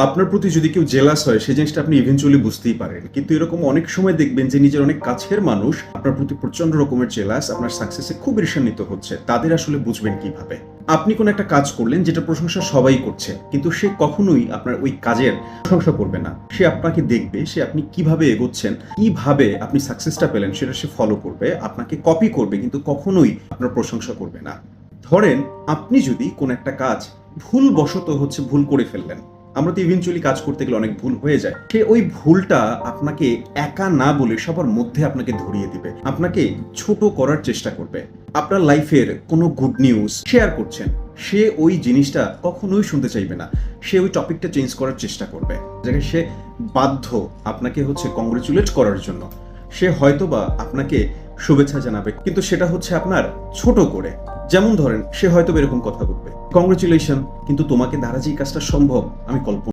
আপনার প্রতি যদি কেউ জেলাস হয় সেই জিনিসটা আপনি ইভেনচুয়ালি বুঝতেই পারেন, কিন্তু এরকম অনেক সময় দেখবেন যে নিজের অনেক কাছের মানুষ আপনার প্রতি প্রচন্ড রকমের জেলাস, আপনার সাকসেসে খুব ঈর্ষান্বিত হচ্ছে। তাদের আসলে বুঝবেন কিভাবে? আপনি কোন একটা কাজ করলেন যেটা প্রশংসা সবাই করছে, কিন্তু সে কখনোই আপনার ওই কাজের প্রশংসা করবে না। সে আপনাকে দেখবে, সে আপনি কিভাবে এগোচ্ছেন, কিভাবে আপনি সাকসেসটা পেলেন সেটা সে ফলো করবে, আপনাকে কপি করবে, কিন্তু কখনোই আপনার প্রশংসা করবে না। ধরেন আপনি যদি কোন একটা কাজ ভুলবশত ভুল করে ফেললেন, আমরা তো ইভেনচুয়ালি কাজ করতে গেলে অনেক ভুল হয়ে যায়, সে ওই ভুলটা আপনাকে একা না বলে সবার মধ্যে আপনাকে ধরিয়ে দিবে, আপনাকে ছোট করার চেষ্টা করবে। আপনার লাইফের কোনো গুড নিউজ শেয়ার করছেন, সে ওই জিনিসটা কখনোই শুনতে চাইবে না, সে ওই টপিকটা চেঞ্জ করার চেষ্টা করবে, জায়গায় সে বাধ্য আপনাকে কংগ্রেচুলেট করার জন্য। সে হয়তোবা আপনাকে শুভেচ্ছা জানাবে, কিন্তু সেটা আপনার ছোট করে। যেমন ধরেন, সে হয়তো এরকম কথা বলবে, কংগ্রেচুলেশন, কিন্তু তোমাকে দ্বারা যে কাজটা সম্ভব আমি কল্পনা